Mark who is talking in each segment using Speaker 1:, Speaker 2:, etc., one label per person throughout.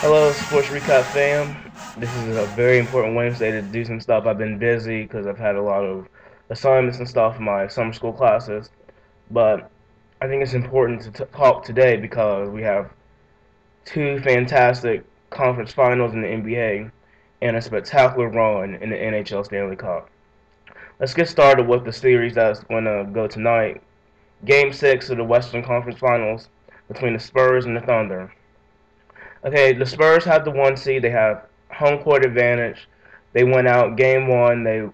Speaker 1: Hello, Sports Recap fam. This is a very important Wednesday to do some stuff. I've been busy because I've had a lot of assignments and stuff in my summer school classes. But I think it's important to talk today because we have two fantastic conference finals in the NBA and a spectacular run in the NHL Stanley Cup. Let's get started with the series that's going to go tonight. Game 6 of the Western Conference Finals between the Spurs and the Thunder. Okay, the Spurs have the 1 seed. They have home court advantage. They went out game 1. They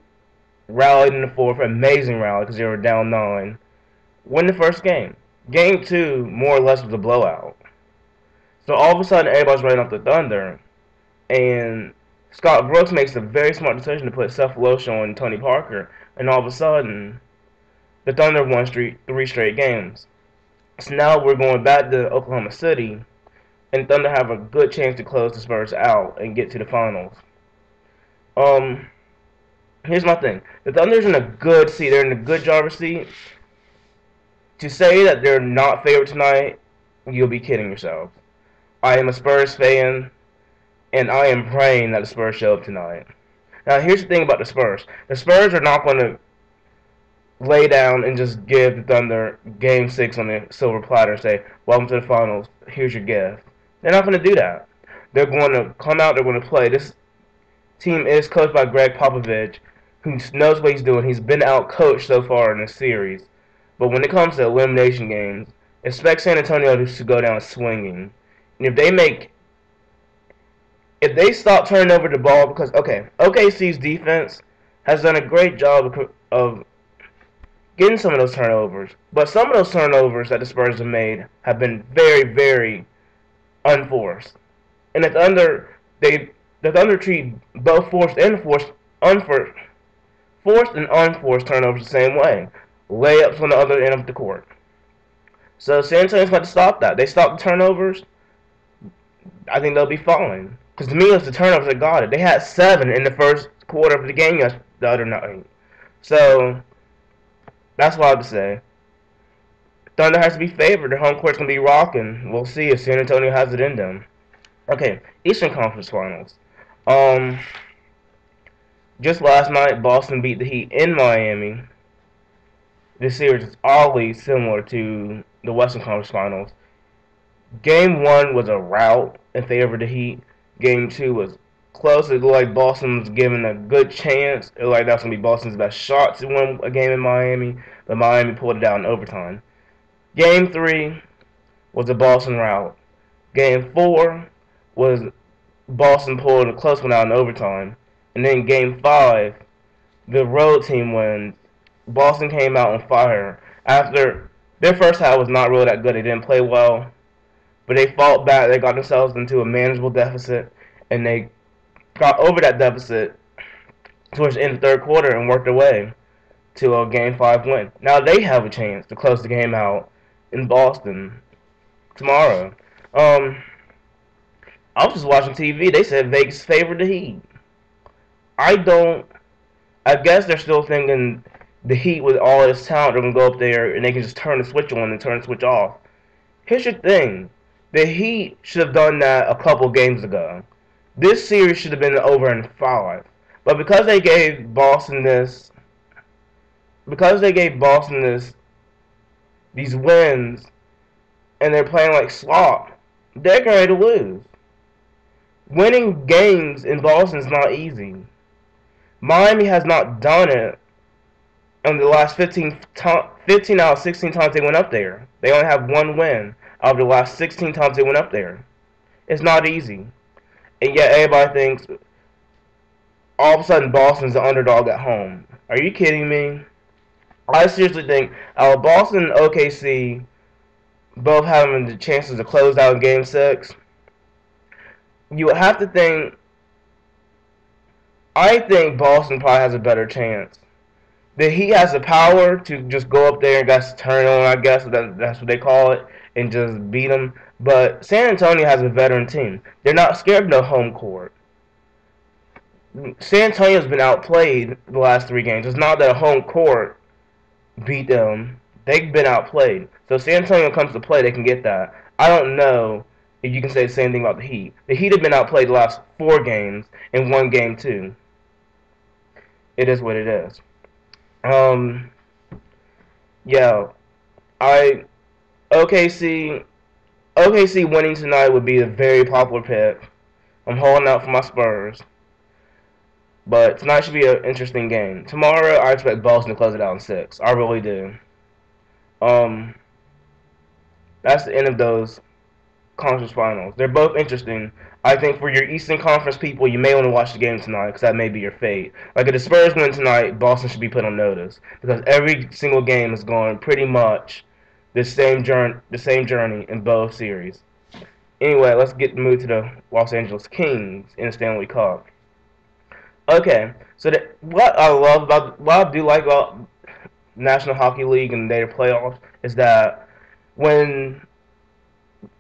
Speaker 1: rallied in the fourth. Amazing rally because they were down 9. Win the first game. Game 2, more or less, was a blowout. So all of a sudden, everybody's writing off the Thunder. And Scott Brooks makes a very smart decision to put Seth Loesha on Tony Parker. And all of a sudden, the Thunder won 3 straight games. So now we're going back to Oklahoma City. And Thunder have a good chance to close the Spurs out and get to the finals. Here's my thing. The Thunder's in a good seat. They're in a good driver's seat. To say that they're not favored tonight, you'll be kidding yourself. I am a Spurs fan, and I am praying that the Spurs show up tonight. Now, here's the thing about the Spurs. The Spurs are not going to lay down and just give the Thunder Game 6 on the silver platter and say, welcome to the finals, here's your gift. They're not going to do that. They're going to come out, they're going to play. This team is coached by Greg Popovich, who knows what he's doing. He's been out-coached so far in this series. But when it comes to elimination games, expect San Antonio to go down swinging. And if they stop turning over the ball, because, OKC's defense has done a great job of getting some of those turnovers. But some of those turnovers that the Spurs have made have been very, very unforced. And the Thunder treat both forced and unforced turnovers the same way. Layups on the other end of the court. So San Antonio's got to stop that. They stop the turnovers, I think they'll be fine. Because to me, it's the turnovers that got it. They had 7 in the first quarter of the game the other night. So that's what I would say. Thunder has to be favored. Their home court's going to be rocking. We'll see if San Antonio has it in them. Okay, Eastern Conference Finals. Just last night, Boston beat the Heat in Miami. This series is oddly similar to the Western Conference Finals. Game 1 was a rout in favor of the Heat. Game 2 was close. It looked like Boston was given a good chance. It looked like that was going to be Boston's best shot to win a game in Miami. But Miami pulled it out in overtime. Game 3 was a Boston rout. Game 4 was Boston pulled a close one out in overtime. And then Game 5, the road team wins. Boston came out on fire. After their first half was not really that good. They didn't play well. But they fought back. They got themselves into a manageable deficit. And they got over that deficit towards the end of the third quarter and worked their way to a Game 5 win. Now they have a chance to close the game out in Boston tomorrow. I was just watching TV. They said Vegas favored the Heat. I guess they're still thinking the Heat with all this talent, they're going to go up there and they can just turn the switch on and turn the switch off. Here's your thing. The Heat should have done that a couple games ago. This series should have been over in 5. But because they gave Boston these wins, and they're playing like slop, they're going to lose. Winning games in Boston is not easy. Miami has not done it in the last 15 out of 16 times they went up there. They only have 1 win out of the last 16 times they went up there. It's not easy. And yet everybody thinks all of a sudden Boston's the underdog at home. Are you kidding me? I seriously think Boston and OKC both having the chances to close out in Game 6, you would have to think, I think Boston probably has a better chance. The Heat has the power to just go up there and guys turn on, I guess that's what they call it, and just beat them. But San Antonio has a veteran team. They're not scared of no home court. San Antonio's been outplayed the last 3 games. It's not that a home court beat them. They've been outplayed. So if San Antonio comes to play, they can get that. I don't know You can say the same thing about the Heat. The Heat have been outplayed the last 4 games and won game 2. It is what it is. Um, yeah, I OKC OKC winning tonight would be a very popular pick. I'm holding out for my Spurs, but tonight should be an interesting game. Tomorrow, I expect Boston to close it out in 6. I really do. Um, that's the end of those conference finals. They're both interesting. I think for your Eastern Conference people, you may want to watch the game tonight because that may be your fate. Like if the Spurs win tonight, Boston should be put on notice because every single game is going pretty much the same journey in both series. Anyway, let's get moved to the Los Angeles Kings in the Stanley Cup. Okay, so what I do like about National Hockey League and their playoffs is that when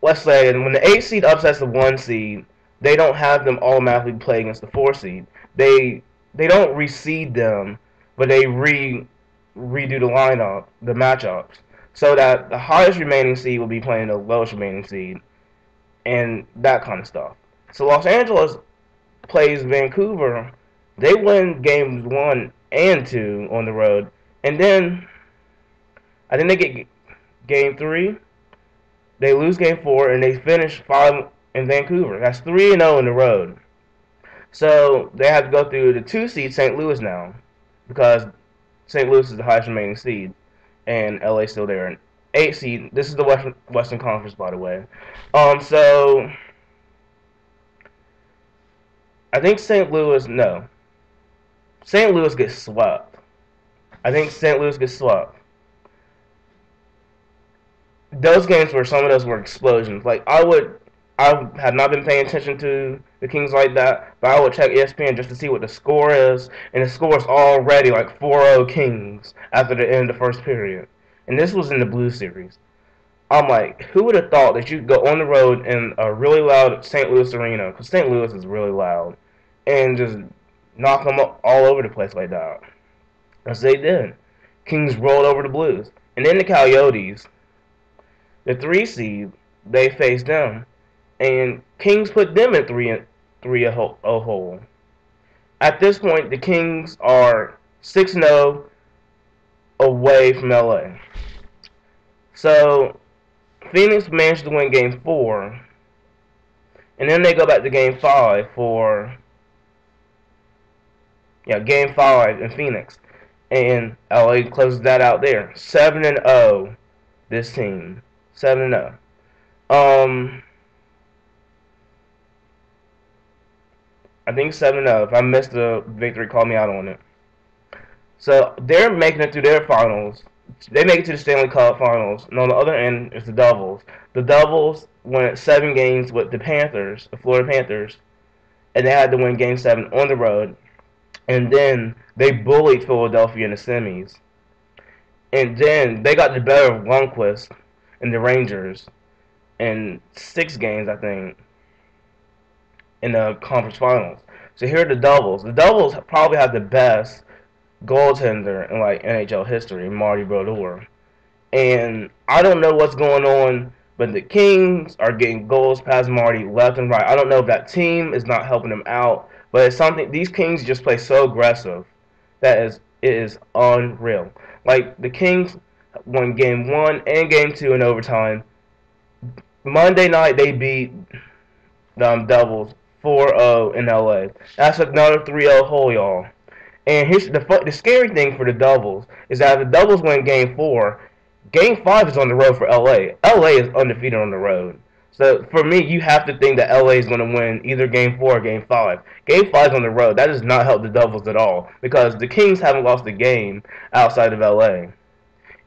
Speaker 1: let's say when the 8 seed upsets the 1 seed, they don't have them automatically play against the 4 seed. They don't reseed them, but they redo the lineup, the matchups, so that the highest remaining seed will be playing the lowest remaining seed, and that kind of stuff. So Los Angeles plays Vancouver. They win games 1 and 2 on the road, and then I think they get game 3. They lose game 4 and they finish 5 in Vancouver. That's 3-0 in the road. So they have to go through the 2 seed St. Louis now because St. Louis is the highest remaining seed and LA still there. And 8 seed. This is the Western Conference, by the way. So I think St. Louis. No, St. Louis gets swept. I think St. Louis gets swept. Those games were some of those were explosions. Like I have not been paying attention to the Kings like that, but I would check ESPN just to see what the score is, and the score is already like 4-0 Kings after the end of the first period. And this was in the Blue Series. I'm like, who would have thought that you'd go on the road in a really loud St. Louis arena, because St. Louis is really loud, and just knock them up all over the place like that. As they did. Kings rolled over the Blues. And then the Coyotes, the 3 seed, they faced them. And Kings put them in 3-0 hole. At this point, the Kings are 6-0 away from LA. So Phoenix managed to win game 4. And then they go back to game 5 for game 5 in Phoenix. And LA closes that out there. 7-0 this team. 7-0. I think 7-0. If I missed the victory, call me out on it. So they're making it through their finals. They make it to the Stanley Cup finals. And on the other end is the Devils. The Devils went 7 games with the Panthers, the Florida Panthers, and they had to win game 7 on the road. And then they bullied Philadelphia in the semis. And then they got the better of Lundqvist and the Rangers in 6 games, I think, in the conference finals. So here are the Devils. The Devils probably have the best goaltender in like NHL history, Marty Brodeur. And I don't know what's going on, but the Kings are getting goals past Marty left and right. I don't know if that team is not helping them out, but it's something. These Kings just play so aggressive that it is unreal. Like the Kings won game 1 and game 2 in overtime. Monday night they beat the Devils 4-0 in LA. That's another 3-0 hole, y'all. And here's the scary thing for the Devils is that if the Devils win game 4, game 5 is on the road for LA. LA is undefeated on the road. So for me, you have to think that LA is going to win either game 4 or game 5. Game 5 is on the road. That does not help the Devils at all because the Kings haven't lost a game outside of LA.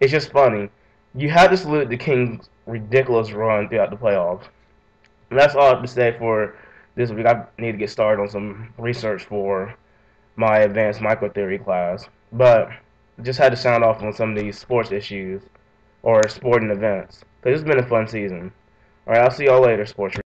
Speaker 1: It's just funny. You have to salute the Kings' ridiculous run throughout the playoffs. And that's all I have to say for this week. I need to get started on some research for my advanced microtheory class. But just had to sound off on some of these sports issues or sporting events. Because it's been a fun season. Alright, I'll see y'all later, sports.